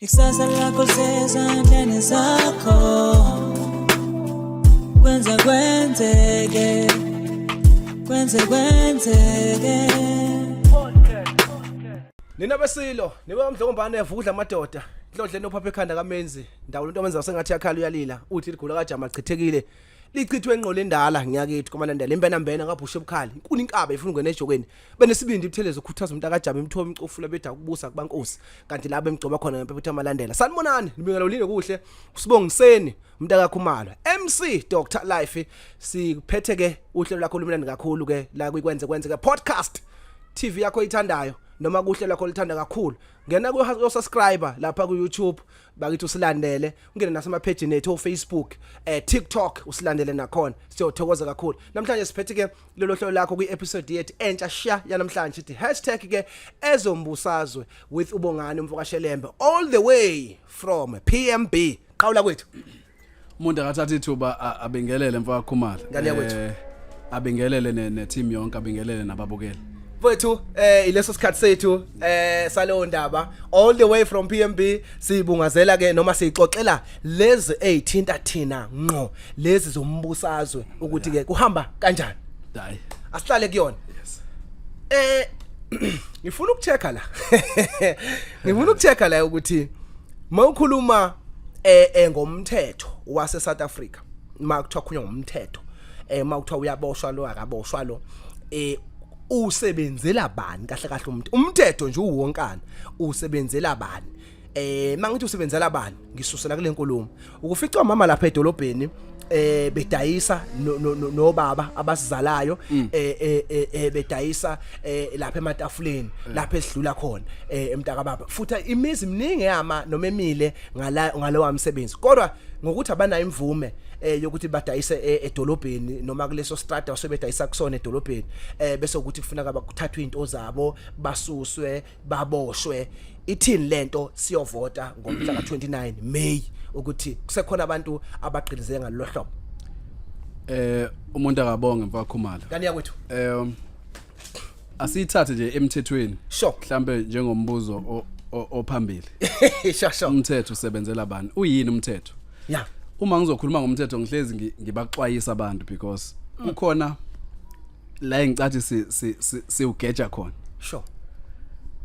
Ikusasa lakho sezandleni zakho, kwenzeke Nina besilo niwe umdlombane evudla amadoda inhlodle nophapha ekhanda kaMenzi ndawo into amenza sengathi yakhala uyalila uthi ligula kajama lichithekile lichithwe enqolo endala ngiyakithi komalandela imbenambena ngabhushe ebukhali inkulu inkaba ifuna ukungena ejokeni benesibindi ibuthelezi ukukhuthaza umuntu akajama imthomo imcufula betha ukubusa kubankosi kanti labo emgcoba khona ngempephetha amalandela sanibonani nibingelelo lini kuhle usibongiseni umuntu akakhumalo MC Dr Life siphethe ke uhlelo lakho lumnandi kakhulu ke la kwenzeke podcast TV yakho ithandayo noma kuhle lakho lithanda kakhulu ngena ku subscriber lapha ku YouTube bakithi usilandele ungene nasema page nethu Facebook TikTok usilandele nakhona siyothokoza kakhulu namhlanje siphethe ke lelo hlelo lakho kwi episode yethu entsha sha yanamhlanje ithi #ke ezombusazwe with ubongani umvukashelembe all the way from PMB qawula kwethu umuntu akathatha ithuba abingelele mfaka Khumalo ngale kwethu abingelele ne team yonke abingelele nababukeli Wethu ileso sikhathi sethu saleyo ndaba all the way from PMB sibungazela ke noma sixoxela lezi ezithinta thina ngqo lezi zombusazwe ukuthi ke kuhamba kanjani hayi asihlale kuyona yes ngifuna ukuchecka la ngifuna ukuchecka la ukuthi mawukhuluma ngomthetho wase South Africa makuthiwa kunywa ngomthetho makuthiwa uyaboshwa lo akaboshwa lo usebenzela bani kahle kahle umthetho nje uwonkana usebenzela bani mangithi usebenzela bani ngisusela kule nkulumo ukufica mama lapha edolobheni bedayisa no baba abasizalayo bedayisa lapha ematafuleni lapha esidlula khona emntaka baba futhi imizi eminingi yama noma emile ngalowa umsebenzi kodwa ngokuthi abana imvume yokuthi badayise edolobheni noma kuleso strata osebedayisa kusona edolobheni bese ukuthi kufuneka bakuthathwe izinto zabo basuswe baboshwe ithini lento siyovota ngomhla ka29 May ukuthi kusekhona abantu abaqilize ngalolu hlobo umuntu akabonge mfaka Khumalo kani yakwethu asithathe nje emthethweni sure mhlambe njengombuzo ophambili sure umthetho usebenzela abantu uyini umthetho yeah uma ngizokhuluma ngomthetho ngihlezi ngibaxwayisa abantu because ukhona la engicathi siugeja khona sure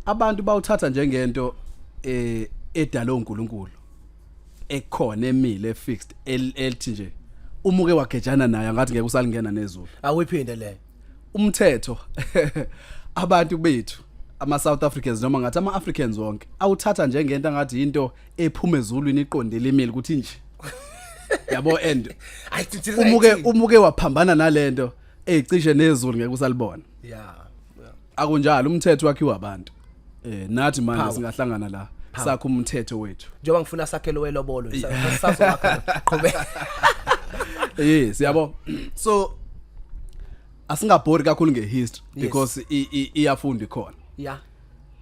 abantu bawuthatha njengento edala uNkulunkulu ekhona emile fixed elithi nje umuke wagejana naye ngathi ngeke usalingena nezulu awiphinde le umthetho abantu bethu ama South Africans noma ngathi ama Africans wonke awuthatha njengento ngathi into ephuma ezulwini iqondele emile ukuthi nje yabo end umuke waphambana nalento eyicishe nezulu ngeke usalibona yeah akunjalo umthetho wakhiwa abantu nathi manje singahlangana la sakho umthetho wethu njengoba ngifuna sakhelo welobolo sasozakha qhubeka yes yabo so asingabhori kakhulu ngehistory because iyafunda ikhona yeah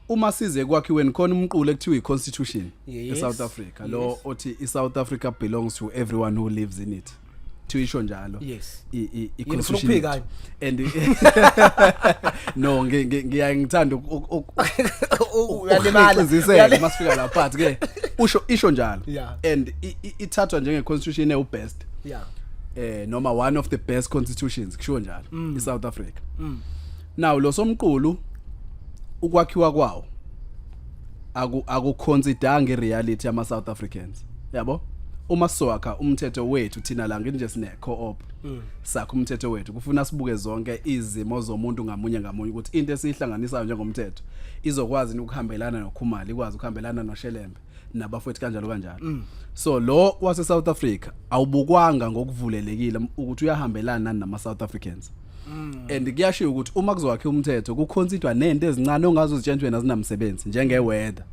uma size kwakhiweni khona umqulo ekuthiwa iconstitution eSouth Africa lo othi iSouth Africa belongs to everyone who lives in it tuyisho njalo yes iconstitution and no ngiyangithanda uyalimala masifika la part ke isho njalo and ithathwa njenge constitution ebest yeah noma one of the best constitutions kusho njalo iSouth Africa now lo somqulu ukwakhiwa kwawo akuconsider ngereality ama South Africans yabo uma sowakha umthetho wethu thina la nginje sine co-op sakho umthetho wethu kufuna sibuke zonke izimo zomuntu ngamunye ukuthi into esihlanganisayo njengomthetho izokwazi ukuhambelana noKhumalo ikwazi ukuhambelana noShelembe nabafowethu kanjalo so lo wase South Africa awubukwanga ngokuvulelekile ukuthi uyahambelana nama South Africans and kuyashiya ukuthi uma kuzokwakhe umthetho kuconsider nento ezincane ongazozitshentshwe nazinamsebenzi njenge weather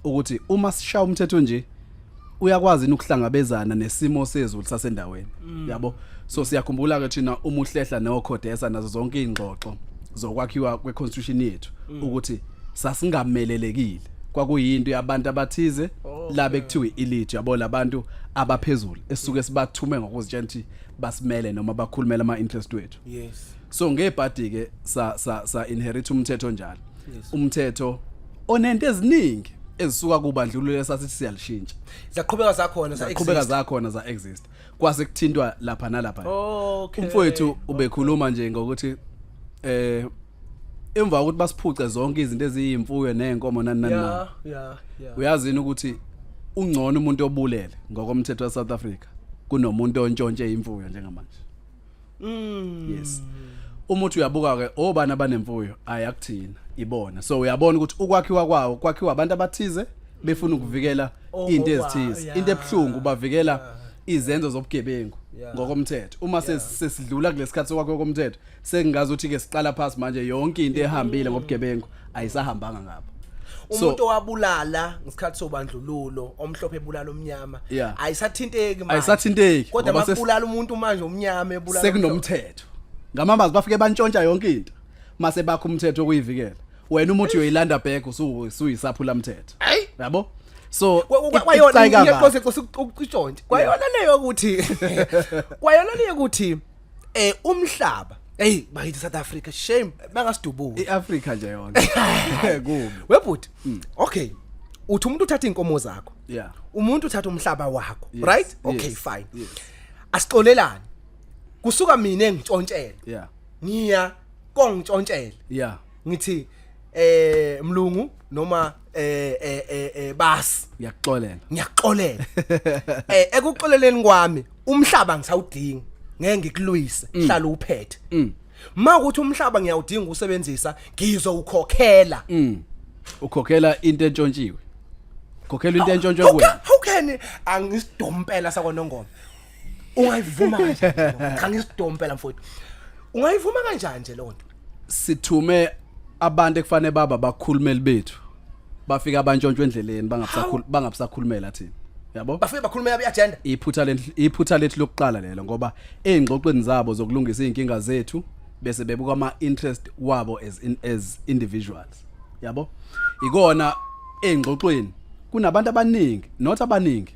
ukuthi uma sishaya umthetho nje uyakwazi ukuhlangabezana nesimo sezulu sasendaweni yabo so siyakhumbula ke thina umuhlehla neokhodesa nazo zonke ingxoxo zokwakhiwa kweconstitution yethu ukuthi sasingamelelekile kwakuyinto yabantu abathize la bekuthiwa elite yabo labantu abaphezulu esisuke sibathume ngokuzitshela basimele noma bakhulumela ama interest wethu yes so ngebhadi ke sa inherit umthetho njalo umthetho onento eziningi ezisuka kubandlululo esathi siyalishintsha zaqhubeka zakhona zaqhubeka zakhona za exist kwase kuthintwa lapha nalapha okay umfowethu ubekhuluma nje ngokuthi emva kokuthi basiphuce zonke izinto eziyimfuyo nenkomo nani yeah uyazini ukuthi ungcono umuntu obulele ngokomthetho wa South Africa kunomuntu ontshontshe imfuyo njengamanje yes umuthi uyabuka ke obani abanemfuyo ayakuthina ibona so uyabona ukuthi ukwakhiwa kwawo kwakhiwa abantu abathize befuna ukuvikela into ezithize into ebhlungu bavikela izenzo zobugebengu ngokomthetho uma sesidlula kulesikhathi sokwakho komthetho sengingazi ukuthi ke siqala phansi manje yonke into ehambile ngobugebengu ayisahambanga ngapha umuntu owabulala ngesikhathi sobandlululo omhlophe ebulala omnyama ayisathinteki manje ayisathinteki kodwa makubulala umuntu manje omnyama ebulala sekunomthetho ngamamazi bafike bantshontsha yonke into mase bakho umthetho okuyivikela wena umuthi uyoyilanda back usuyisaphula umthetho yabo so kwayona ngiyaqose ukuqontshe kwayona leyo ukuthi kwayona leyo ukuthi umhlaba hey bayithi South Africa shame bangasidubula iAfrica nje yona kubi webhuti okay uthi umuntu uthatha inkomo zakho umuntu uthatha umhlaba wakho right okay fine asixolelane kusuka mina engitshontshela ngiya kongitshontshela ngithi mlungu noma basi ngiyaxolela ekuxoleleni kwami umhlaba ngisawudinga ngeke ngikulwise hlala uphethe makuthi umhlaba ngiyawudinga usebenzisa ngizowukhokhela ukhokhela into entshontshiwe ukhokhela into entshontshiwe kuwe how can angisidompela sakwanongoma ungayivuma kanjani angisidompela mfowethu ungayivuma kanjani nje lonto sithume abantu ekufanele baba bakhulumeli bethu bafika abantshontshwe endleleni bangabusakhulumela thina yabo bafike bakhulumela be-agenda iphutha lethu lokuqala lelo ngoba ezingxoxweni zabo zokulungisa izinkinga zethu bese bebuka ama interest wabo as individuals yabo ikona ezingxoxweni kunabantu abaningi not abaningi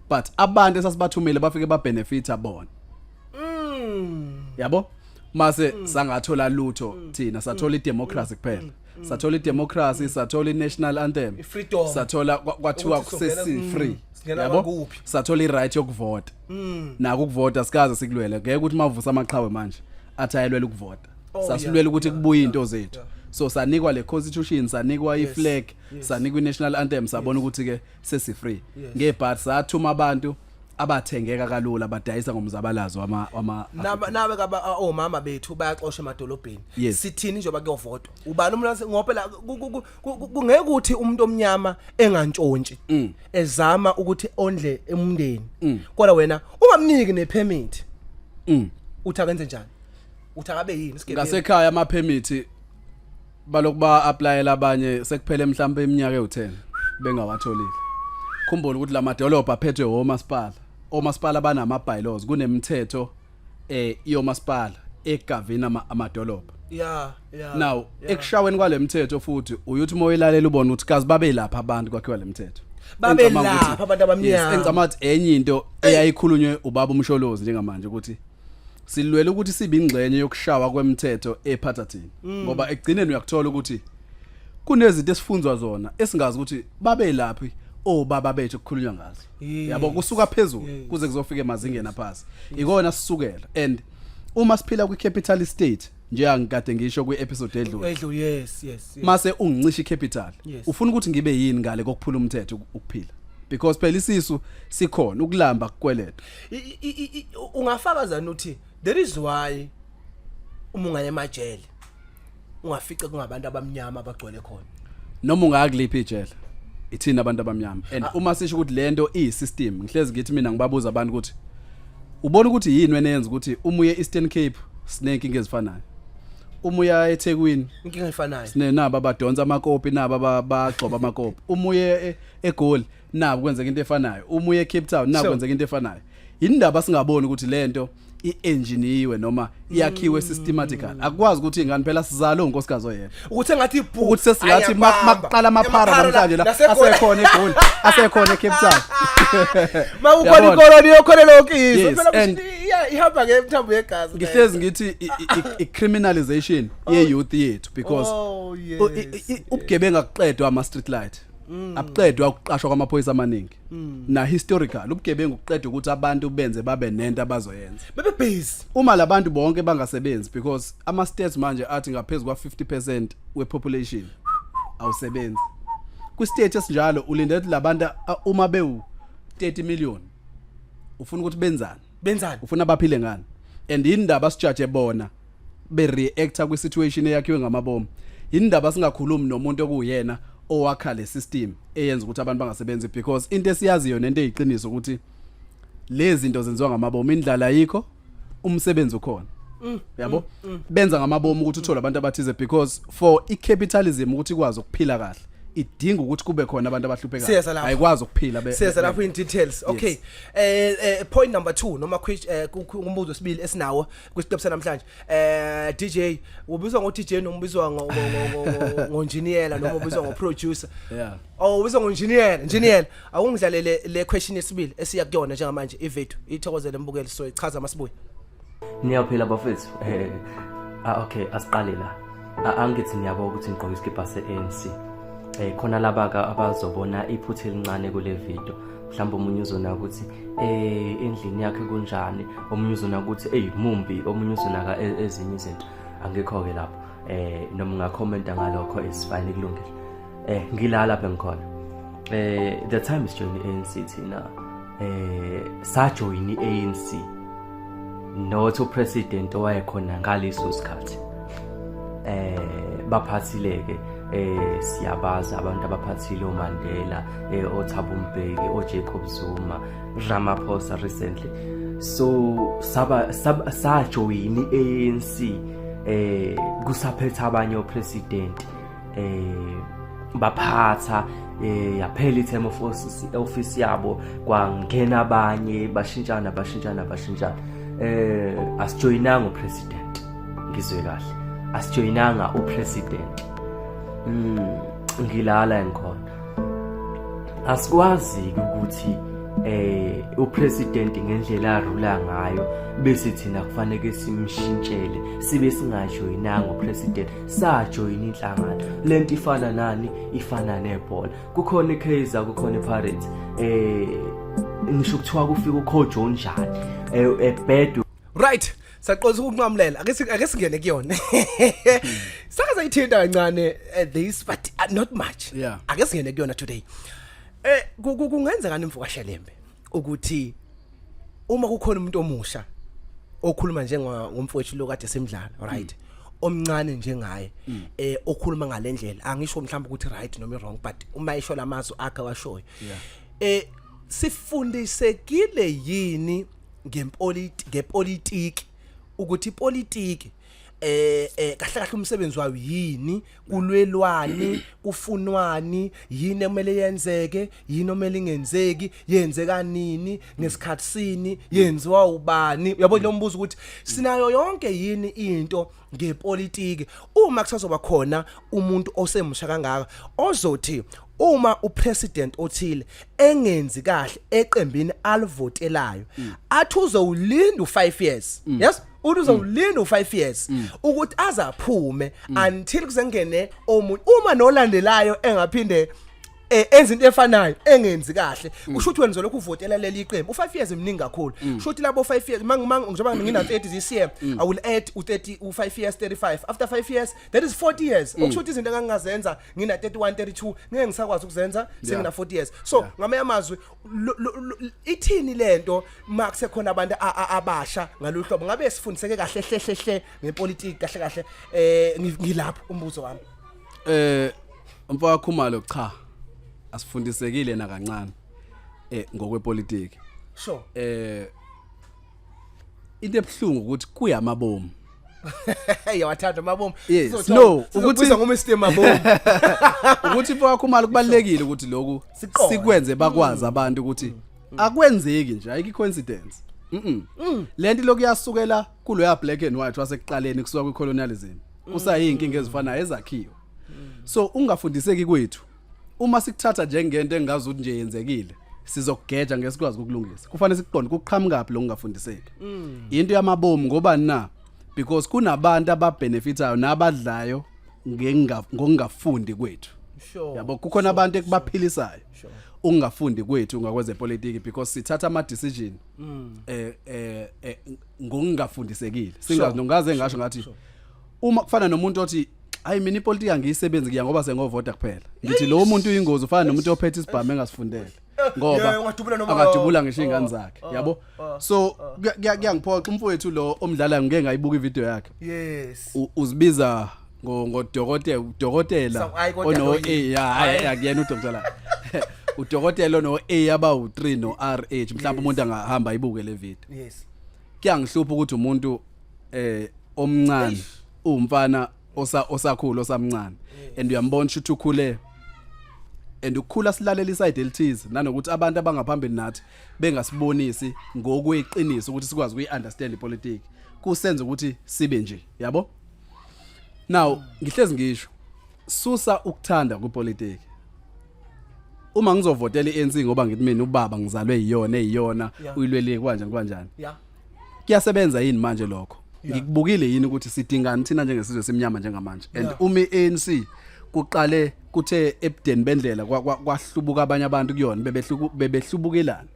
but abantu esasibathumile bafike ba benefit abona yabo mase sangathola lutho thina sathola idemocracy kuphela sathola idemocracy sathola inational anthem sathola kwathiwa kusesi free yabo sathola iright yokuvota nako ukuvota sikaze sikulwele ngeke ukuthi mavusa amaqhawe manje athayelwela ukuvota sasilwela ukuthi kubuye into zethu so sanikwa le constitution sanikwa iflag sanikwa inational anthem sabona ukuthi ke sesi free ngebhat sathuma abantu abathengeka kalula badayisa ngomzabalazo nabe omama bethu bayaxoshwa emadolobheni sithini njengoba kuyovotwa ubani umuntu ngophela kungeke ukuthi umuntu omnyama engantshontshi ezama ukuthi ondle emndeni kodwa wena ungamniki nepermit uthi akenze njani uthi akabe yini ngasekhaya ama permit balokuba applyela abanye sekuphele mhlawumbe iminyaka e10 bengawatholile khumbula ukuthi la madolobha aphethwe omasipala banama bylaws kunemithetho yomasipala egavina amadolobha now ekushaweni kwalemithetho futhi uyuthi moyilalela ubona ukuthi kazi babe lapha abantu kwakhiwa lemithetho babe lapha abantu abamnyama engicamathi enye into eyayikhulunywe ubaba umsholozi njengamanje ukuthi silwele ukuthi sibe ingxenye yokushawa kwemithetho ephatha thina ngoba egcineni uyakuthola ukuthi kunezinto esifundzwa zona esingazi ukuthi babe laphi obaba bethu ukukhulunywa ngazo yabo kusuka phezulu kuze kuzofika emazingeni aphansi ikona sisukela and uma siphila kwi capital state nje angikade ngisho kwi episode edlule yes mase ungicisha icapital ufuna ukuthi ngibe yini ngale kokuphula umthetho ukuphila because phela isisu sikhona ukulamba kukweleta ungafakaza nothi there is why uma ungaya emajele ungafice kungabantu abamnyama abagcwele khona noma ungakulipha ijele ithina abantu abamnyama and uma sisho ukuthi lento iyisystem ngihlezi ngithi mina ngibabuza abantu ukuthi ubona ukuthi yini wena yenza ukuthi umuye Eastern Cape sinenkinga ezifanayo umuya eThekwini inkinga efanayo sinenaba abadonsa amakopi naba bagcoba amakopi umuye eGoli nabo kwenzeka into efanayo umuye eCape Town nabo kwenzeka into efanayo indaba singaboni ukuthi lento iengineer noma iyakhiwe systematically akwazi ukuthi ingane phela sizalo unkosikazi oyedwa ukuthi engathi ibhu ukuthi sesingathi maqala amaphara namhlanje la asekhona eGoli asekhona eCape Town makukhona ikoloni yokhona lokizwe phela ihamba ngemthambo yegazi ngihlezi ngithi icriminalization ye youth yethu because ubugebenga kuqedwa ama street light abuqedwe ukuqashwa kwamaphoyisa amaningi na historical ubugebengu uqedwe ukuthi abantu benze babe nento abazoyenza bebe busy uma labantu bonke bangasebenzi because ama states manje athi ngaphezulu kwa 50% wepopulation awusebenzi ku state esinjalo ulinde ukuthi labantu uma bewu 30 million ufuna ukuthi benzani ufuna baphile ngani and indaba sijudge bona be reacta kwi situation eyakhiwe ngamabomu indaba singakhulumi nomuntu okuyena owakha le system eyenza ukuthi abantu bangasebenzi because into esiyaziyo nento eyiqiniso ukuthi lezi zinto zenziwa ngamabomu indlala ayikho umsebenzi ukhona yabo benza ngamabomu ukuthi uthole abantu abathize because for i-capitalism ukuthi ikwazi ukuphila kahle idinga ukuthi kube khona abantu abahluphekayo ayikwazi ukuphila siyeza lapho in details okay point number 2 noma umbuzo wesibili esinawo kwisiqephu sanamhlanje DJ ubizwa ngo DJ noma ubizwa ngo engineer noma ubizwa ngo producer ubizwa ngo engineer awungidlalele le question yesibili esiya kuyona njengamanje ivethu ithokozele mbukeli so ichaza masibuye niyaphila bafethu okay asiqale la angithi niyabona ukuthi ngiqoka iskipa se-ANC khona laba abazobona iphutha elincane kule video mhlawumbe umunye uzona ukuthi endlini yakhe kunjani omunye uzona ukuthi mumbi omunye uzona ezinye izinto angekho ke lapho noma ungakhomenta ngalokho isifine kulungile ngilala lapha ngikhona the time is join ANC thina sa join ANC not president owayekhona ngaleso sikhathi baphathileke siyabaza abantu abaphathile uMandela oThabo Mbeki oJacob Zuma Ramaphosa recently so sa join ANC kusaphethe abanye opresident baphatha yaphela itheme office yabo kwangena abanye bashintshana asijoyinanga upresident ngizwe kahle asijoyinanga upresident ngilala enkhona asikwazi ukuthi upresident ngendlela arula ngayo bese thina kufanele simshintshele sibe singajoyinanga upresident sajoyina inhlangano lento ifana nani ifana nebhola kukhona iKaizer kukhona iPirates ngisho kuthiwa kufika uKhojo njani ebhedu right saqoza ukunqamulela ake singene kuyona sakaza ithinta kancane this but not much ake singene kuyona today kungenza ngani imvukashelembe ukuthi uma kukhona umuntu omusha okhuluma ngomfowethu lo kade semidlalo right omncane njengaye okhuluma ngalendlela angisho mhlawumbe ukuthi right noma wrong but uma isho lamazwi akhe washoyo sifundisekile yini ngepolitiki ukuthi ipolitiki kahle umsebenzi wayo yini kulwelwani kufunwani yini emele yenzeke yini omele ingenzeki yenzeka nini ngesikhathi sini yenziwa ubani uyabona lo mbuzo ukuthi sinayo yonke yini into ngepolitiki uma kusazoba khona umuntu osemusha kangaka ozothi uma upresident othile engenzi kahle eqembini alivotelayo athi uzowulinda u5 years yes uzowulinda u5 years ukuthi azaphume until kuzengene omunye uma nolandelayo engaphinde enza into efanayo engenzi kahle kusho ukuthi wenza lokho uvotela leli iqembu u5 years emningi kakhulu kusho ukuthi labo 5 years njengoba ngina 30 this year I will add u30 u5 years 35 after 5 years that is 40 years okusho ukuthi izinto engangazenza ngina 31 32 ngeke ngisakwazi ukuzenza sengina 40 years so ngamanye amazwi ithini lento makuse khona abantu abasha ngalohlobo ngabe sifundiseke kahle hle ngepolitiki kahle ngilapho umbuzo wami mfaka Khumalo cha asifundisekile na kancane ngokwepolitiki sure into ebhlungu ukuthi kuyamabomu yawathanda amabomu no ukuthi ngoma system amabomu ukuthi mfaka Khumalo kubalekile ukuthi lokhu sikwenze bakwazi abantu ukuthi akwenzeki nje ayikho coincidence lento lokuyasukela kuloya black and white wasekuqaleni kusuka kwicolonialism kusayinkinga ezifana ezakhiwo so ungafundiseki kwethu uma sikuthatha njengento engazi ukuthi nje yenzekile sizokugeja ngesikwazi ukulungisa kufanele siqonde kuqhamukapi lo ngafundiseki into yamabomu ngoba na because kunabantu ababenefitayo nabadlayo ngokungafundi kwethu Sure. Yabo kukhona abantu ekubaphilisayo ungafundi kwethu ngakweze politics because sithatha ama decision ngokungafundisekile singaze ngasho ngathi uma kufana nomuntu othi hayi mina ipolitiki angiyisebenzi ngiya ngoba sengovota kuphela ngithi lo muntu uyingozi ufana nomuntu ophethe isibhamu engasifundele ngoba akadubula ngisho ingane zakhe yabo so kuyangiphoxa umfowethu lo omdlala ngeke ngayibuka ivideo yakhe yes uzibiza udokotela ono akuyena udokotela la udokotela ono aba u3 no RH mhlawumbe umuntu angahamba ayibuke le video yes kuyangihlupha ukuthi umuntu omncane umfana osakhulu osamncane and uyambona ukuthi ukhule and ukukhula silalela iside elithize nanokuthi abantu abangaphambili nathi bengasibonisi ngokweqiniso ukuthi sikwazi ukuyiunderstand ipolitiki kusenza ukuthi sibe nje yabo now ngihlezi ngisho susa ukuthanda kupolitiki uma ngizovotela iNC ngoba ngithi mina ubaba ngizalwe eyiyona uyilwele kanjani kuyasebenza yini manje lokho ngikubukile yini ukuthi sidingani thina njengesizwe semnyama njengamanje and uma iANC kuqale kuthe ebudeni bendlela kwahlubuka abanye abantu kuyona bebehlubukelana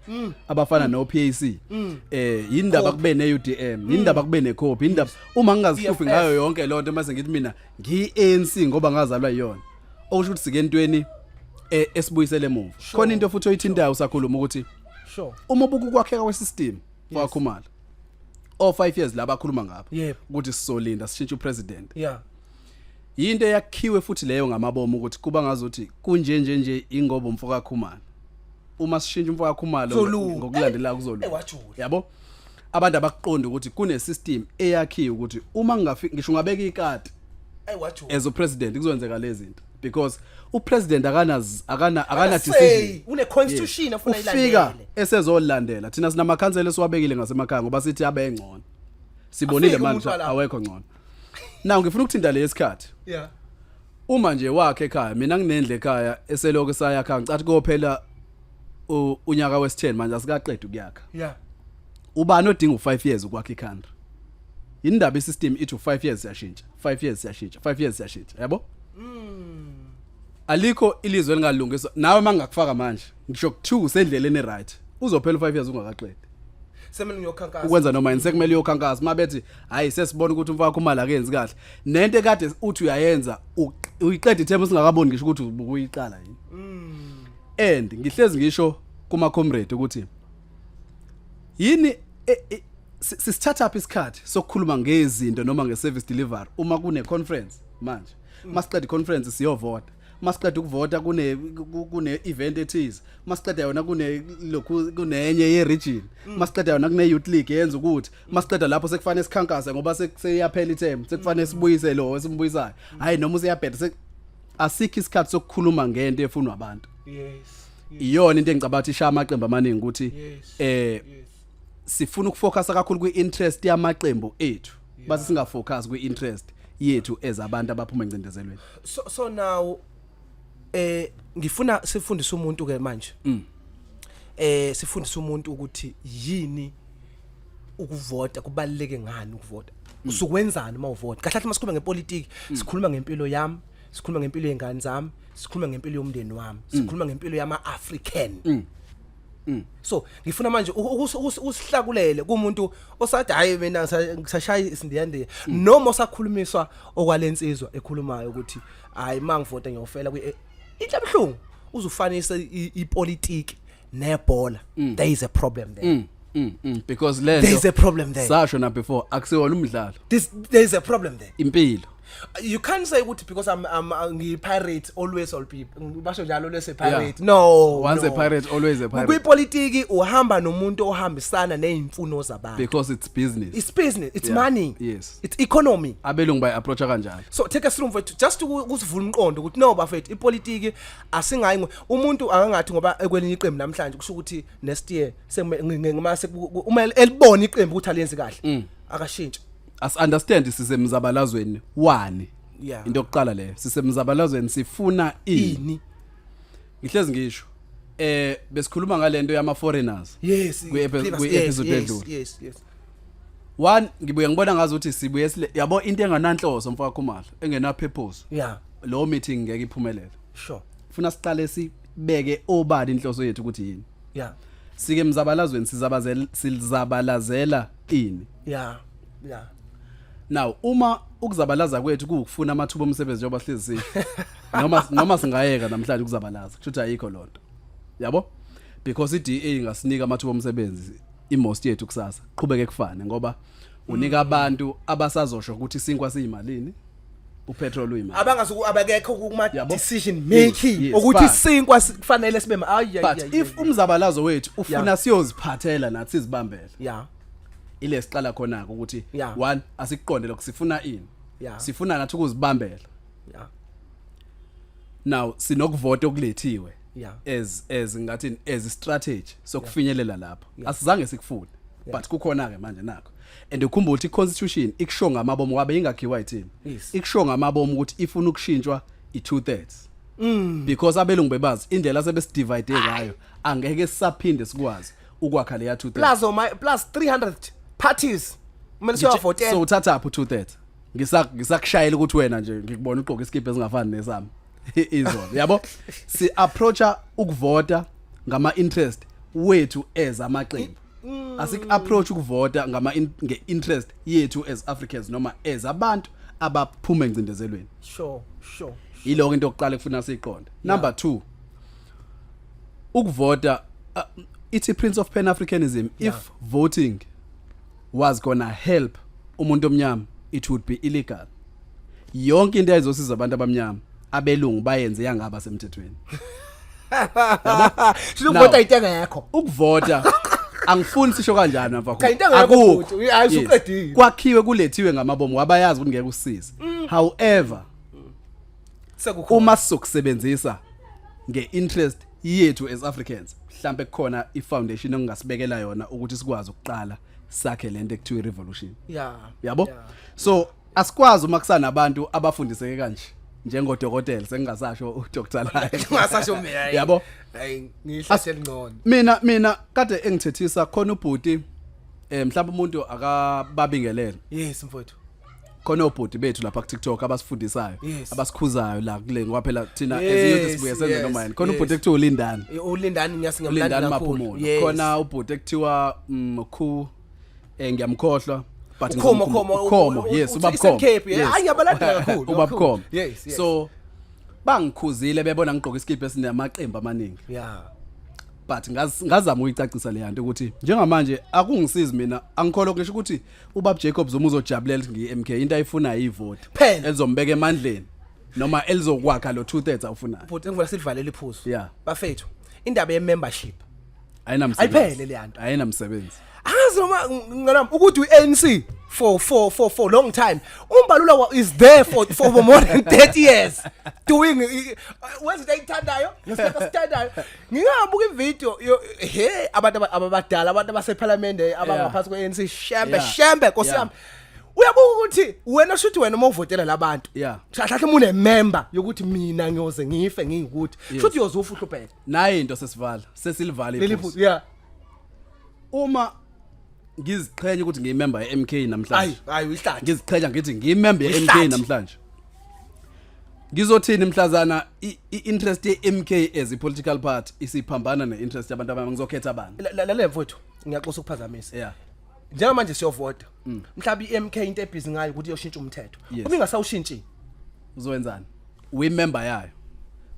abafana no PAC yindaba kube ne UDM yindaba kube ne COPE yindaba uma ngingazihluphi ngayo yonke lonto mase ngithi mina ngiANC ngoba ngazalwa yiyona okusho ukuthi sikentweni esibuyisele emuva khona into futhi oyithintayo usakhuluma ukuthi uma buku kwakheka kwesystem kwakhumala 5 years laba khuluma ngapha ukuthi sizolinda sishintshe upresident yinto yakhiwe futhi leyo ngamabomu ukuthi kuba ngazuthi kunje ingoba umfoka Khumalo uma sishintsha umfoka Khumalo ngokulandela kuzolunga yabo abantu abakuqonda ukuthi kune system eyakhiwe ukuthi uma ngingafika ngisho ngabeka ikati as a president kuzokwenzeka lezi zinto because upresident akana decision une constitution afuna ilandele esezolandela thina sinama council esiwabekile ngasemakhaya ngoba sithi abengcono sibonile manje awekho ngcono now ngifuna ukuthinta le isikhathi uma nje wakhe ekhaya mina nginendle ekhaya eseloko sayakha ngicathi kophela unyaka wes10 manje asikaqedwe kuyakha ubani odinga u5 years ukwakha ikhanda indaba isystem ithi u5 years yashintsha 5 years yashintsha 5 years yashintsha yabo alikho ilizwe lingalungiswa nawe mangakufaka manje ngisho ku2 sendleleni right uzophela u5 years ungakaqedi semele ngiyokhankasa ukwenza noma yini sekumele uyokhankasa mabethi hayi sesibona ukuthi umfaka Khumalo akenzi kahle nento ekade uthi uyayenza uyiqeda ithemba singakaboni ngisho ukuthi ubuyiqala yini and ngihlezi ngisho kuma comrade ukuthi yini sisithatha up isikhathi sokukhuluma ngezinto noma ngeservice delivery uma kune conference manje masiqeda iconference siyovota masiqeda ukuvota kune event ethize masiqeda yona kunenye ye region masiqeda yona kune youth league yenza ukuthi masiqeda lapho sekufanele sikhankase ngoba seyaphela ithemba sekufanele sibuyise lo esimbuyisayo hayi noma usiyabheda asikho isikhathi sokukhuluma ngento efunwa abantu iyona into engicabanga ukuthi isha amaqembu amaningi ukuthi sifuna ukufocusa kakhulu kwi-interest yamaqembu ethu base singafocus kwi-interest yethu ezabantu abaphuma encindezelweni so now ngifuna sifundise umuntu ke manje sifundise umuntu ukuthi yini ukuvota kubaluleke ngani ukuvota usukwenzani uma uvota kahle kahle masikhuluma ngepolitiki sikhuluma ngempilo yami sikhuluma ngempilo yengane zami sikhuluma ngempilo yomndeni wami sikhuluma ngempilo yama-African so ngifuna manje usihlakulele kumuntu osathi hayi mina ngisashaya isindiyande noma osakhulumiswa okwalensizwa ekhulumayo ukuthi hayi mangivota ngiyofela inhlabhlungu uzufanisa ipolitiki nebhola there is a problem there because there is a problem there sasho na before akusiwona umdlalo there is a problem there impilo you can't say ukuthi because I'm pirate always all people basho njalo lese pirate no once a pirate always a pirate kwipolitiki uhamba nomuntu ohambisana nezimfuno zabantu because it's business it's money yes it's economy abelungu bay approach kanjalo so take us through just ukusivula umqondo ukuthi no bafethu ipolitiki asingayi umuntu akangathi ngoba ekwelinye iqembu namhlanje kusho ukuthi next year semase uma elibona iqembu ukuthi aliyenzi kahle akashintshe as understand sisemzabalazweni wani into yokuqala le sisemzabalazweni sifuna ini ngihlezi ngisho besikhuluma ngalento yama foreigners yes kwi-episode edlule yes one ngibuye ngibona ngazi ukuthi sibuye yabo into engananhloso mfaka Khumalo engena purpose lo meeting ngeke iphumelele Sure. Ufuna siqale sibeke obani inhloso yethu ukuthi yini. Yeah. Sike mzabalazweni sizabalazela ini. Yeah. Now uma ukuzabalaza kwethu kufuna amathuba omsebenzi yoba hlezi noma singayeka namhlanje ukuzabalaza kusho ukuthi ayikho lonto. Yabo? Because iDA ingasinika amathuba omsebenzi imost yethu kusasa qhubeke kufane ngoba unika abantu abasazosho ukuthi isinkwa siyimalini upetrol uyimali abangazuku abekekho kuma Yabo? decision making Yes, ukuthi but- sinkwa kufanele sibe but if umzabalazo wethu ufuna Yeah. siyoziphathela nathi sizibambele yeah ile siqala khona ukuthi Yeah. one asikuqonde lokho sifuna ini Yeah. sifuna nathi ukuzibambela yeah now sinokuvota okulethiwe yeah as ngathi as a strategy sokufinyelela lapho asizange sikufune but kukhona ke manje nakho and ukhumbula ukuthi iconstitution ikushonga amabomu wabe ingakhiwa yithini Yes. ikushonga amabomu ukuthi ifuna ukushintshwa i2/3 because abelungu bebazi indlela sebesidivide ngayo angeke sisaphinde sikwazi ukwakha leya 2/3 plus 300 parties kumele siwavotela so uthatha apho 2/3 ngisakushayela ukuthi wena nje ngikubona uqoqa iskipa esingafani nesami izona yabo si approacha ukuvota ngama interest wethu as amaqembu asik approach ukuvota ngama nge-interest yethu as Africans noma as abantu abaphuma encindezelweni sure yiloko into yokuqala ekufuna siqonde number 2 ukuvota it's Prince of Pan-Africanism if voting was gonna help umuntu omnyama it would be illegal yonke into ezosiza abantu abamnyama abelungu bayenze yangaba semthethweni sizovota intenga yakho ukuvota angifuni sisho kanjani mfakho Cha, into engekho futhi, ayisuqedile. kwakhiwe kulethiwe ngamabomu wabayazi ukuthi ngeke usisize however sekukhona uma sizokusebenzisa nge-interest yethu as Africans mhlambe kukhona i-foundation engasibekela yona ukuthi sikwazi ukuqala sakhe lento ekuthiwa i-revolution yeah yabo so asikwazi uma kusana abantu abafundiseke kanje njengodokotela sengingasasho uDr. Laye ngasasho mina yabo hayi ngihlahlela ngcono mina kade engithethisa khona ubhuti mhlawumbe umuntu akababingelele yes mfowethu khona ubhuti bethu lapha ku TikTok abasifundisayo Yes. abasikhuzayo la kule ngoba phela thina Yes, ezinye sibuye senze yes, noma yini khona yes. ubhuti ekuthiwa uLindani ulindani uLindani ngiyasingamlanda Maphumulo khona ubhuti ekuthiwa khu ngiyamkhohlwa but Ukhomo, yes uthi ubabkhomo Cape, yeah. Hayi, ngiyabalandela kakhulu, ubabkhomo kakhulu. Yes. so bangikhuzile bebona ngigqoka iskipa esinamaqembu amaningi yeah but ngazama ukuyicacisa le yanto ukuthi njengamanje akungisizi mina angikholwa ngisho ukuthi ubaba Jacob Zuma uzojabulela ngi-MK into ayifuna yivote Phela. elizombeka emandleni noma elizokwakha lo 2/3 awufuna futhi ngivula sivalele iphuzu Yeah. bafethu indaba ye membership ayinamsebenzi Ayiphele le yanto. ayinamsebenzi angazi noma nganami ukuthi uANC for long time umbalula is there for more than 30 years doing wenza into ayithandayo ngesikhathi asithandayo ngingabuka ivideo he abantu abadala abantu abaseparliament abangaphansi kweANC shembe Nkosi Yeah. yami uyabuka ukuthi wena shuthi wena uma uvotela labantu Yeah. hlahle mune member yokuthi mina ngiyoze ngife ngikuthi Yes. shuthi uyozufa uhlupheke nayo into sesivala sesilivala leli iphuzu phuthu yeah uma ngiziqhenya ukuthi ngiyimember ye-MK namhlanje hayi uyihlathi ngiziqhenya ngithi ngiyimember ye-MK Ihlathi. namhlanje ngizothini mhlazana i-interest ye-MK as a political party isiphambana ne-interest yabantu abami ngizokhetha abantu lalela mfowethu ngiyaxosa ukuphazamisa yeah njengoba manje siyovota mhlawumbe iMK into ebhizi ngayo ukuthi iyoshintsha umthetho Yes. uma ingasawushintshi uzowenzani uyimember yayo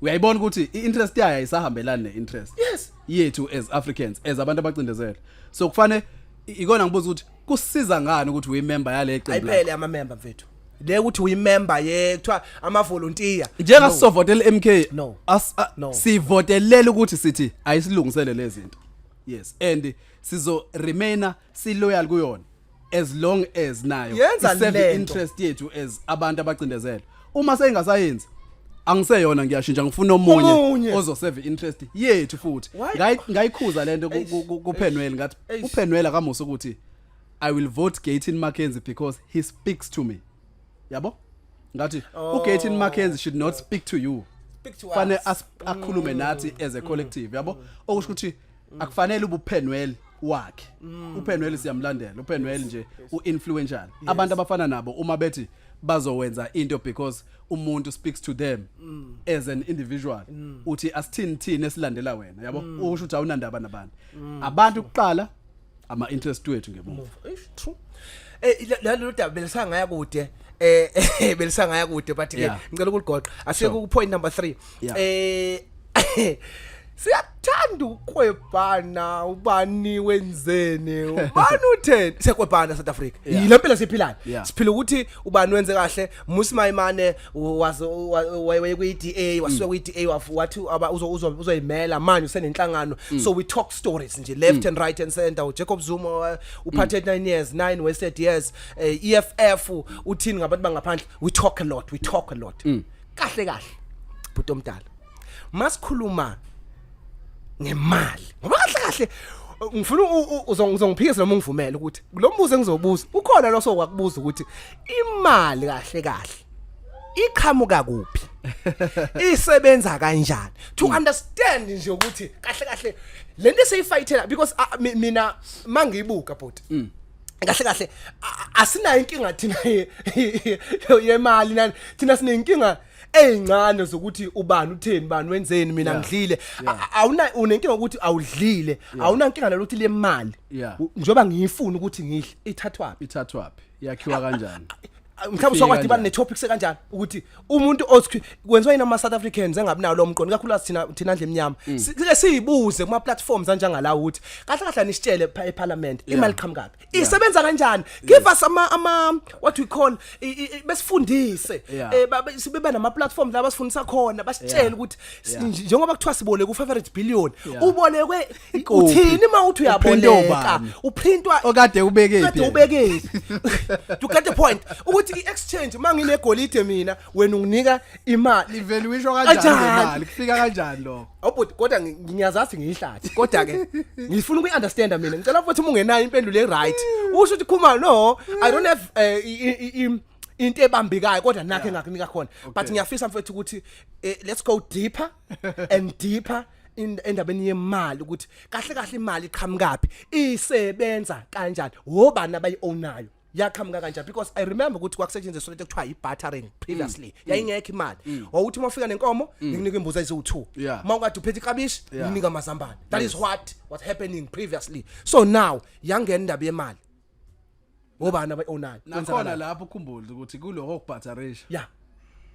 uyayibona ukuthi i-interest yayo ayisahambelani ne-interest yes yethu as Africans as abantu abacindezela so kufane ikona ngibuza ukuthi kusiza ngani ukuthi uyimember yale qembu ayiphele ama member mfethu le ukuthi uyimember ye kuthiwa ama volunteer njenga sisovotela MK No. No. sivotelela ukuthi sithi ayisilungisele lezi zinto yes and sizo remainer siloyal kuyona as long as nayo Yenza iserve lento. interest yethu as abantu abacindezela uma seyingasayenzi angiseyona ngiyashintsha ngifuna omunye Omunye. ozoserve interest yethu futhi Why? ngayikhuza lento kuPenwell ngathi Eish. uPenwell akamusa ukuthi I will vote Gayton Mackenzie because he speaks to me yabo ngathi uGayton Mackenzie should not speak to you speak to fane us akhulume nathi as a collective yabo okusho ukuthi akufanele ubuPenwell wakhe uPenwell siyamlandela uPenwell nje uinfluential abantu abafana nabo uma bethi bazowenza into because umuntu speaks to them as an individual uthi asithini esilandela wena yabo usho ukuthi awunandaba nabantu abantu kuqala ama interest wethu ngemuva true lalo daba belisangaya kude belisangaya kude but ke ngicela ukuligoqa asike ku point number 3 siyathanda ukwebhana ubani wenzeni ubani utheni sekwebhana South Africa yilempela siphilayo siphila ukuthi ubani wenze kahle Musimayimane waye ku DA wasuka ku DA wathi uzoyimela manje usenenhlangano so we talk stories nje left and right and center Jacob Zuma uphathe 9 years 9 wasted years EFF uthini ngabantu bangaphandle we talk a lot kahle bhuti omdala masikhuluma ngemali ngoba kahle ngifuna uzongiphikisa noma ungivumela ukuthi lo mbuzo engizobuza ukhona lo sokwakubuza ukuthi imali kahle iqhamuka kuphi isebenza kanjani to understand nje ukuthi kahle lento seyifayithela because mina mangiyibuka bhuti kahle asinayo inkinga thina yemali nani thina sinenkinga ezincane zokuthi ubani utheni bani wenzeni mina ngidlile awuna unenkinga ukuthi awudlile awuna inkinga lokuthi le mali njoba ngiyifuna ukuthi ngidle ithathwapi yakhiwa kanjani mhlawumbe sokwathi bani netopics kanjani ukuthi umuntu kwenziwa yini ama South Africans engabi nawo lo mqondo kakhulu thina ndle emnyama sike siyibuze kuma platforms kanjengala ukuthi kahle nisitshele eParliament imali qhamukapi isebenza kanjani give us ama what we call besifundise sibe nama platforms la basifundisa khona basitshele ukuthi njengoba kuthiwa siboleka u500 billion ubolekwe uthini mawuthi uyaboleka uprintwa okade ubeke to get the point ukuthi i-exchange mangine golide mina wena unginika imali ivaluation kanjani imali kufika kanjani lo awubhuti kodwa ngiyazazi ngiyihlathi kodwa ke ngifuna ukuyiunderstand mina ngicela futhi ungenayo impendulo eright usho ukuthi khuma no I don't have into ebambekayo kodwa nakhe ngakunika khona but ngiyafisa mfethu ukuthi let's go deeper and deeper endabeni yemali ukuthi kahle imali iqhamukapi isebenza kanjani obani abayi-ownayo yakhamka kanjani because I remember ukuthi kwakusetshenziswa into ekuthiwa i-bartering previously yayingekho imali wawuthi mawufika nenkomo ngikunika imbuzi eziwu2 mawukade uphethe iklabishi nginika amazambane that is what was happening previously so now yangena indaba yemali obani abayi-ownayo nakhona lapho ukhumbule ukuthi kuloko okubhatharisha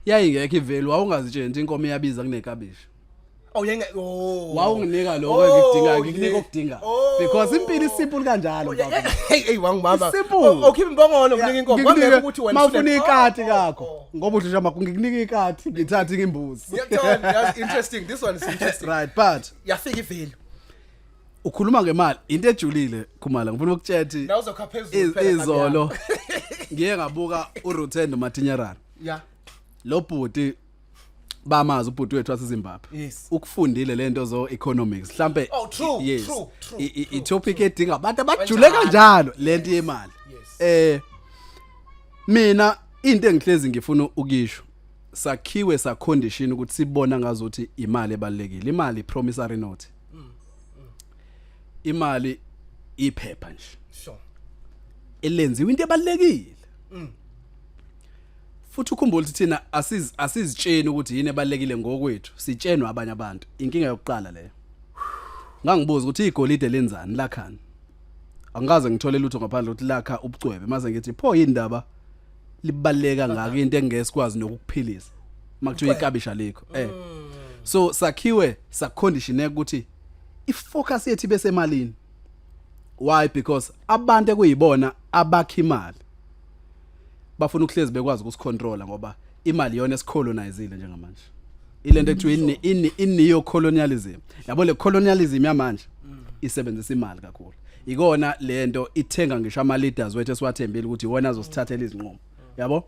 yayingekho ivelu wawungazitshentshi inkomo iyabiza kunekabishi wawunginika lokho engikudingayo ngikunika okudinga because impilo isimple kanjalo baba hey wangibaba okhipha imbongono ukunika inkomo kwangeke ukuthi wena mafuna ikati kakho ngoba udlisha ama ngikunika ikati ngithatha imbuzi ngiyathola interesting this one is interesting right but yafika ivelu ukhuluma ngemali into ejulile Khumalo ngifuna ukutshela na uzokha phezulu phela izolo ngiye ngabuka uRutendo Matinyarana lo bhuti bamazi ubhuti wethu waseZimbabwe ukufundile lento zo economics mhlambe true itopic edinga abantu abajule kanjalo lento yemali mina into engihlezi ngifuna ukisho sakhiwe sa condition ukuthi sibona ngazothi imali ebalekile imali promissory note imali iphepha nje sure elenziwe into ebalekile futhi ukhumbula ukuthi thina asizitsheni ukuthi yini ebalekile ngokwethu sitshenwa abanye abantu inkinga yokuqala leyo ngangibuza ukuthi igolide lenzani lakhani angikaze ngithole lutho ngaphandle ukuthi lakha ubucwebe maze ngithi pho indaba libaleka ngaka into engesikwazi nokukuphilisa makuthiwa ikabisha likho so sakhiwe saconditioneke ukuthi ifocus yethu bese malini why because abantu ekuyibona abakha imali bafuna ukuhlezi bekwazi ukusicontrola ngoba imali yona esicolonizile njengamanje ilento ekuthiwa neo colonialism yabo le colonialism yamanje isebenzisa imali kakhulu ikona lento ithenga ngisho ama leaders wethu esiwathembile ukuthi wona azosithathela izinqumo yabo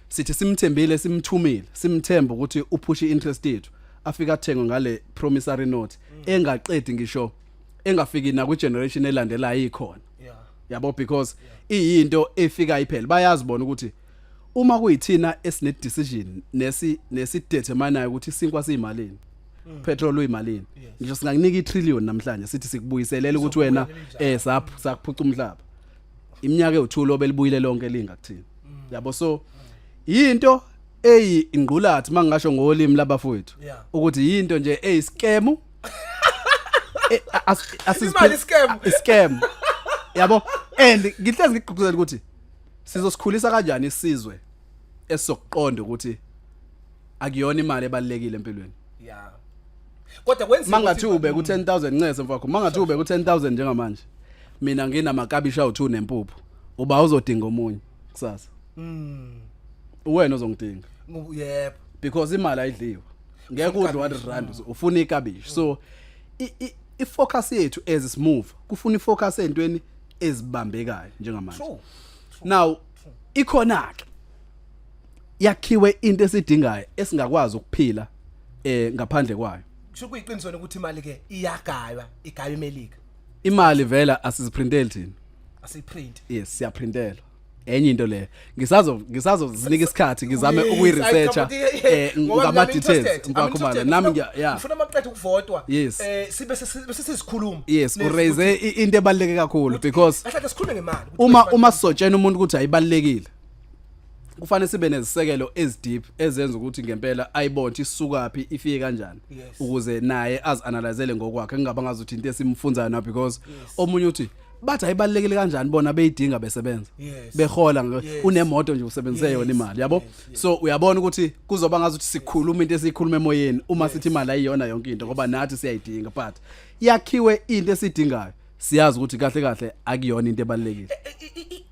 sithi simthembile simthumile simthemba ukuthi upushe interest yethu afika athenga ngale promissory note engaqedi ngisho engafiki na ku generation elandelayo ikhona yabo because iyinto efika iphela bayazibona ukuthi uma kuyithina esine decision nesidetermine ukuthi sinkwa siyimalini petrol uyimalini ngisho singakunika i-trillion namhlanje sithi sikubuyiselela ukuthi wena sakuphuca umhlaba iminyaka ewuthulo belibuyile lonke linga kuthina yabo so into ingqulathi mangisho ngolimi labafowethu Yeah. ukuthi yinto nje scam Imali scam. scam yabo and ngihlezi ngigqugquzela ukuthi sizosikhulisa kanjani isizwe esizokuqonda ukuthi akuyona imali ebalekile empilweni. Yeah. Kodwa kwenziwa Mangathi ube ku 10,000 ncese mfakho mangathi ube ku 10,000 njengamanje mina nginamakabishi awu2 nempuphu uba uzodinga omunye kusasa wena ozongidinga yebo because imali ayidliwa ngeke udle 1 rand ufuna ikabishi so ifocus yethu as smooth kufuna ifocus entweni ezibambekayo njengamanje. Now ikhona ke yakhiwe into esidingayo esingakwazi ukuphila ngaphandle kwayo. Kusho kuyiqiniso ukuthi imali ke iyagaywa igaywa eMelika. Imali vela asiziprinteli thina. Asiprint. Yes siyaprintela. Enye into le ngisazozinika isikhathi ngizame ukuyiresearcha ngama details ngakho nami yeah ngifuna maqedwe ukuvotwa sibe sesikhuluma yes uraise into ebaleke kakhulu because kahle sikhulume ngemali uma sisotshena umuntu ukuthi ayibalekile kufanele sibe nezisekelo ezideep ezenza ukuthi ngempela ayibone isukaphi ifike kanjani ukuze naye azianalysele ngokwakhe ngingaba ngazuthi into esimfunzayo na because omunye uthi bathi ayibalekile kanjani bona beyidinga besebenza behola unemoto nje usebenzise yona imali yabo so uyabona ukuthi kuzoba ngazuthi sikhuluma into esikhuluma emoyeni uma sithi imali ayiyona yonke into ngoba nathi siyayidinga but yakhiwe into esidingayo siyazi ukuthi kahle kahle akuyona into ebalekile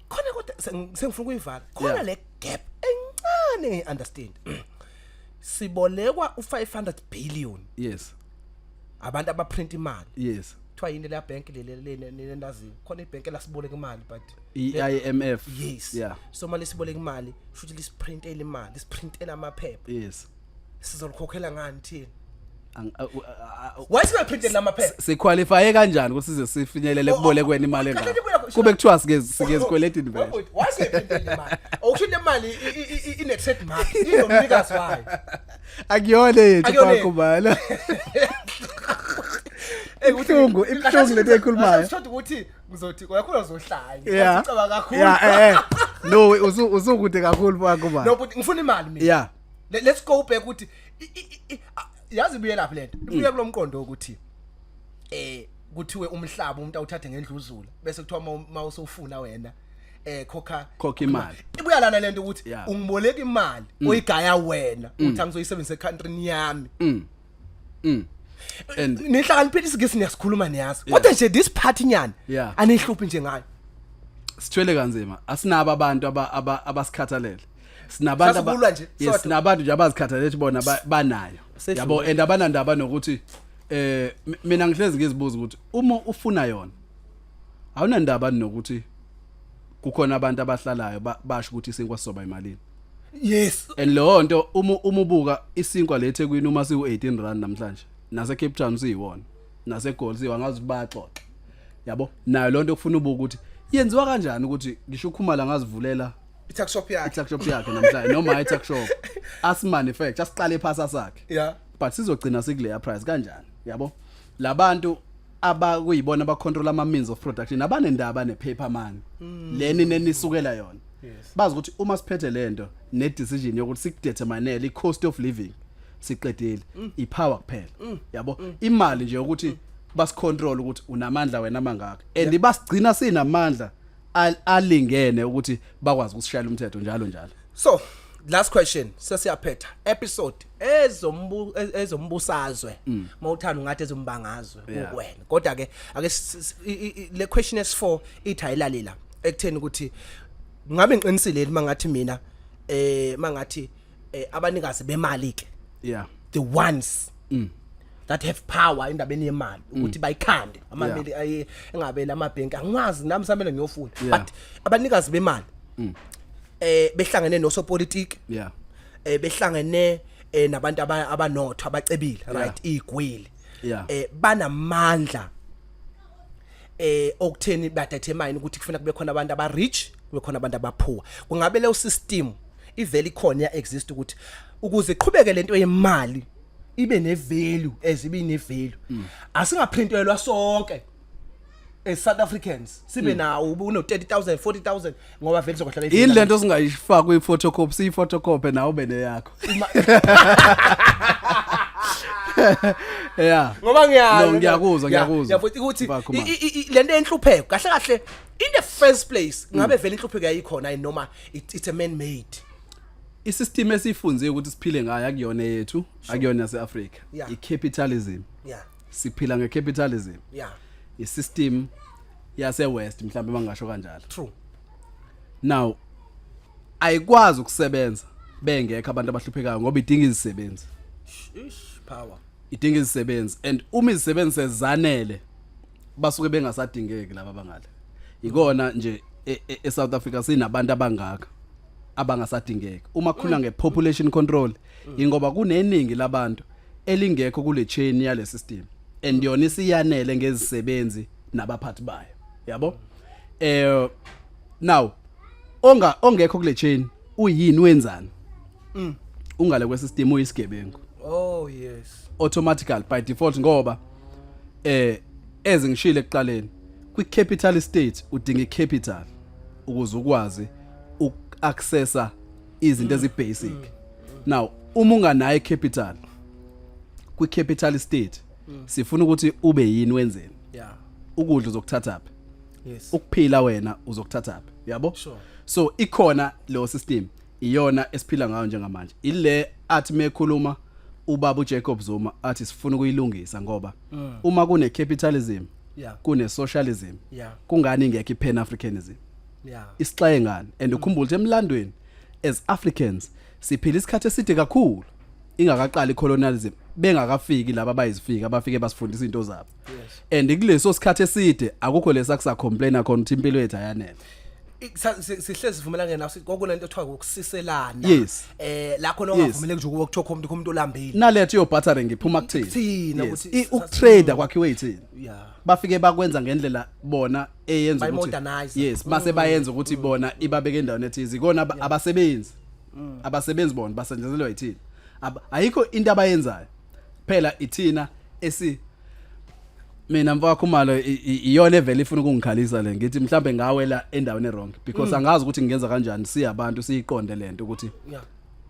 khona kodwa sengifuna ukuyivala khona le gap encane understand sibolekwa u500 billion yes abantu abaprint imali yes kuthiwa yini le bank le ndaziyo khona ibank lasiboleka imali but IMF yes yeah so mali siboleka imali futhi lisiprintela imali lisiprintela amaphepha yes sizolukhokhela ngani thina why singaprintela amaphepha siqualify kanjani ukuthi size sifinyelele kubolekweni imali engaka kube kuthiwa sigeze kweleti invest why singaprintela imali okushinda imali ine trademark inomnikazi wayo akuyona yethu kwakubala Ibuhlungu lento ekhulumayo. Sithatha ukuthi ngizothi uyakhula uzohlanya. Ngicabanga kakhulu. Yeah no usukude kakhulu kwakubala. No but ngifuna imali mina. Yeah. Let's go back ukuthi yazi ibuye lapha lento. Ibuye kulomqondo ukuthi kuthiwe umhlaba umuntu awuthathe ngendluzula bese kuthiwa mawusufuna wena khokha imali. Ibuya lana lento ukuthi ungiboleka imali oyigaya wena uthi angizoyisebenzisa ecountryn yami. And nihlakaniphile sigesi niyasikhuluma niyazi kodwa nje this party nyana anihluphi nje ngayo sithwele kanzima asinabo abantu abasikhathalele sinabantu yes sinabantu nje abazikhathalele bona banayo yabo and abanandaba nokuthi mina ngihlezi ngizibuza ukuthi uma ufuna yona awunandaba nokuthi kukhona abantu abahlalayo basho ukuthi isinkwa sizoba imalini. Yes and lo nto uma ubuka isinkwa leThekwini uma siku 18 rand namhlanje nase Cape Town siyiwona nase Gold siwa ngazi baxoxa yabo nayo lonto ukufuna ubuka ukuthi yenziwa kanjani ukuthi ngisho ukhumala ngazivulela i-tax shop yakhe namhlanje noma i-tax shop asimanufacture asiqale phasa sakhe yeah but sizogcina sikuleya price kanjani yabo labantu abakuyibona abacontrol ama means of production abanendaba nepaper money leni nenisukela yona bazi ukuthi uma siphethe lento ne decision yokuthi sikudetermine i-cost of living siqedile ipower kuphela yabo imali nje ukuthi basicontrol ukuthi unamandla wena mangaka and basigcina sinamandla alingene ukuthi bakwazi ukusishayela umthetho njalo. So last question sesiyaphetha episode ezombusazwe mawuthanda ungathi ezombangazwe ukwena kodwa ke ake le question S4 ithi ayilalela ekutheni ukuthi ngabe ngiqinisile mangathi mina mangathi abanikazi bemali ke the ones that have power indabeni yemali ukuthi bayikhande amameli engabe lamabhenki angazi nami samele ngiyofuna but abanikazi bemali behlangene nosopolitiki behlangene nabantu abanotho abacebile right igwili banamandla okutheni badetermine ukuthi kufuna kube khona abantu aba rich kube khona abantu abapoor kungabe leyo system ivele ikhona ya exist ukuthi ukuze iqhubeke lento yemali ibe ne value ezibe ne value asingaprintelwa sonke as South Africans sibe nawo uno 30,000 40,000 ngoba vele sokuhlala yini lento singayifaka kwi-photocopy siyi-photocopy nawe ube neyakho yeah ngoba No, ngiyakuzwa yafuthi ukuthi lento enhlupheko kahle kahle in the first place ngabe vele inhlupheko yayikhona noma it's a man made isystem esifunze ukuthi siphile ngayo akuyona yethu akuyona yaseAfrika Yeah. i-capitalism yeah siphila nge-capitalism yeah i-system yase-west mhlawumbe bangasho kanjalo true now ayikwazi ukusebenza bengekho abantu abahluphekayo ngoba idinga izisebenzi power idinga izisebenzi and uma izisebenzi sezanele basuke bengasadingeki laba bangale ikona nje eSouth Africa sinabantu abangaka abangasadingeki uma khuluma ngepopulation control ingoba kuneningi labantu elingekho kule chain yale system and yona isiyanele ngezisebenzi nabaphathi bayo yabo now ongekho kule chain uyini wenzani ungale kwesystem uyisigebengu oh yes automatically by default ngoba ezingishile ekuqaleni kwi-capital state udinga i-capital ukuze ukwazi uku-accessa izinto ezibasic now uma unganayo i-capital kwi-capital state sifuna ukuthi ube yini wenzeni yeah ukudla uzokuthatha phi yes ukuphila wena uzokuthatha phi yabo Sure. so ikhona lo system iyona esiphila ngayo njengamanje ile athi mekhuluma ubaba uJacob Zuma athi sifuna ukuyilungisa ngoba uma kune capitalism yeah kune socialism yeah kungani ingekho ipan africanism yeah isixaye ngani and ukhumbula ukuthi emlandweni as Africans siphila isikhathi eside kakhulu ingakaqali icolonialism bengakafiki laba bayizifika abafike basifundisa into zabo yes and kuleso sikhathi eside akukho lesa complain khona ukuthi impilo yethu ayanele sihlezi sivumelana naso kokunento ethiwa ukusiselana Yes. la khona ongavumeleki nje ukuthoka umuntu olambile nalethu yo bartering iphuma kuthini Kuthina Yes. ukuthi ukutrade kwakhiwe yithini yeah bafike bakwenza ngendlela bona eyenza By ukuthi modernize. yes mase bayenza ukuthi bona ibabeke endaweni ethize ikona abasebenzi abasebenzi bona basenzelwa yithini ayikho into abayenzayo phela ithina mina mfaka umalo iyo level ifuna ukungikhalisa le ngithi mhlambe ngawela endaweni errong because angazi ukuthi ngingenza kanjani siyabantu siyiqonde lento ukuthi yeah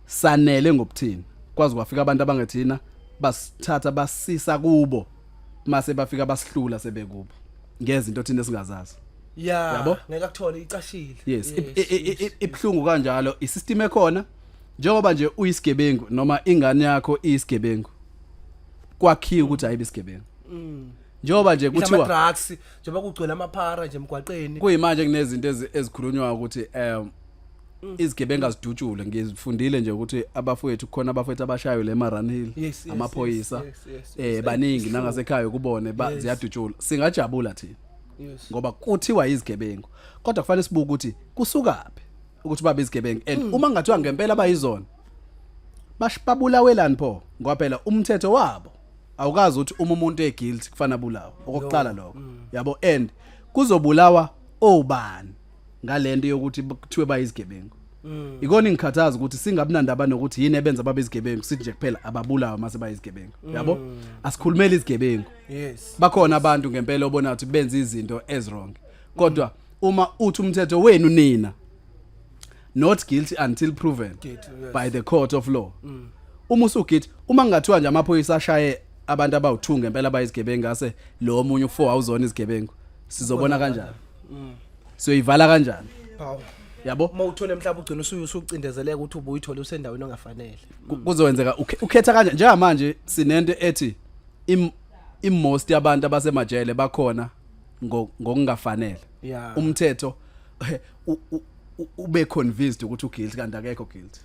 sanele ngobuthini kwazi kwafika abantu abangethina basithatha basisa kubo mase bafika basihlula sebekubo ngezinto thina singazazi yeah Yabo? ngeke akuthole icashile yes ibhlungu kanjalo isystem ekhona njengoba nje uyisigebengu noma ingane yakho iyisigebengu kwakhiwa ukuthi ayibe isigebengu njengoba nje kuthiwa drugs njengoba kugcwele amaphara nje emgwaqeni kuyimanje kunezinto ezikhulunywa ukuthi izigebengu azidutshule ngizifundile nje ukuthi abafowethu khona abafowethu abashayo le Maran Hill Yes, yes, amaphoyisa yes, baningi nangasekhaya kubone ziyadutshula singajabula thina yes ngoba kuthiwa izigebengu kodwa kufanele sibuke ukuthi kusukaphi ukuthi babe izigebengu and uma ngathiwa ngempela abayizona babulawelani pho ngoba phela umthetho wabo awukazi ukuthi uma umuntu eguilty kufanele abulawe okokuqala lokho yabo and kuzobulawa obani ngalento yokuthi kuthiwe bayizigebengu ikona ingikhathaza ukuthi singabinandaba nokuthi yini ebenza babe izigebengu sithi nje kuphela ababulawa mase bayizigebengu yabo asikhulumele izigebengu yes bakhona abantu ngempela obona ukuthi benza izinto ezwrong kodwa uma uthi umthetho wenu nina not guilty until proven by the court of law uma usugithi uma ngathiwa nje amaphoyisa ashaye abantu abawu2 ngempela bayizigebengu ngase lo omunye u4 awuzona izigebengu sizobona kanjani siyoyivala kanjani Hawu yabo uma uthole mhlawumbe ugcina usucindezeleka ukuthi ubuyithole usendaweni ongafanele kuzokwenzeka ukhetha kanjani njengamanje sinento ethi most yabantu abasemajele bakhona ngokungafanele yeah umthetho ube convinced ukuthi uguilty kanti akekho guilty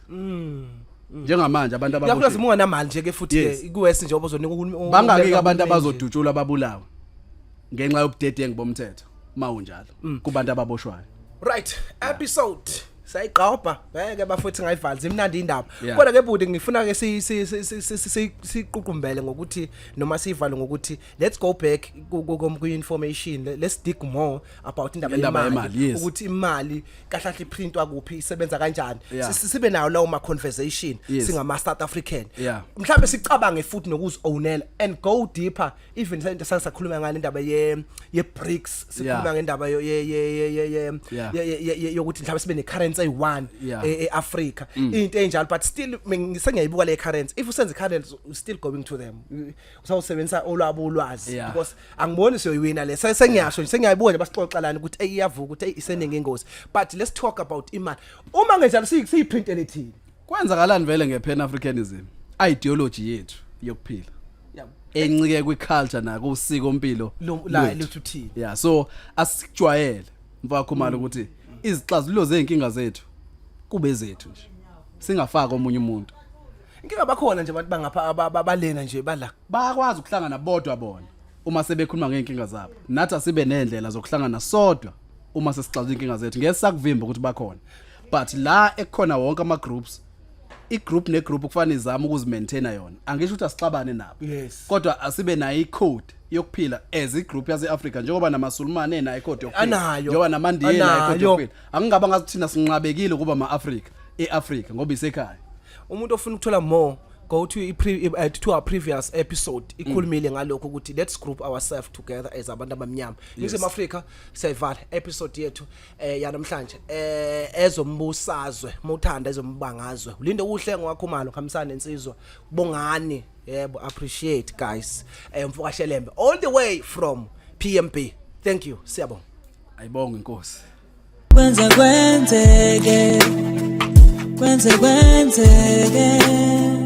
njengamanje abantu yakhula ababushiwe zimunga namali nje ke futhi Yes. kuwesi nje obozonika uhulumeni bangakike abantu abazodutshula ababulawa ngenxa yobudedengu bomthetho mawunjalo kubantu ababoshwayo right episode Sayigqobha ngeke bafuthe ngayivali imnandi indaba Yeah. kodwa ke bude ngifuna ke siququmbele ngokuthi noma sivale ngokuthi let's go back ku information let's dig more about indaba yemali yes. ukuthi imali kahle iprintwa kuphi isebenza kanjani Yeah. sibe nayo lawo ma conversation Yes. singama South African Yeah. mhlambe sicabange futhi nokuzownela and go deeper even into sakhuluma ngale indaba ye BRICS sikhuluma ngendaba yokuthi mhlambe sibe ne currency eyi1 Yeah. eAfrica into enjalo but still sengiyayibuka le currency if usenze currency still going to them usawusebenzisa olwabo ulwazi Yeah. because angiboni siyoyiwina le sengiyasho nje sengiyayibuka basixoxelana ukuthi iyavuka ukuthi iseningi ingozi but let's talk about imali uma ngenjalo siyiprintele ithini kwenzakalani vele ngepan Africanism ideology yethu yokuphila encike kwiculture na kusiko impilo la lethu thini yeah so asikujwayele mfakho mali ukuthi izixazululo zeinkinga zethu kube zethu nje singafaka omunye umuntu inkinga bakhona nje abantu bangapha abalena nje bala bayakwazi ukuhlangana bodwa bona uma sebekhuluma ngeenkinga zabo nathi asibe nendlela zokuhlangana sodwa uma sesixaxa inkinga zethu ngeke sakuvimba ukuthi bakhona but la ekhona wonke ama groups igroup negroup kufanele izame ukuzimaintaina yona angisho ukuthi asixabane nabo Yes. kodwa asibe nayo icode yokuphila as igroup yaseAfrica njengoba namaSulumane enayo icode yokuphila Anayo. njengoba namaNdiya enayo icode Anayo. yokuphila angingaba ngathi thina sinqabekile kuba ama-Africa eAfrica ngoba isekhaya umuntu ofuna ukuthola more go to our previous episode ikhulumile ngalokho ukuthi let's group ourselves together as abantu abamnyama ngisema Africa siyayivala episode yethu yanamhlanje ezombusazwe muthanda ezombangazwe ulinde uhlengo wakho malo khamisana nensizwa bongani yebo appreciate guys mfoka Shelembe all the way from PMB thank you siyabonga ayibonga inkosi kwenzeke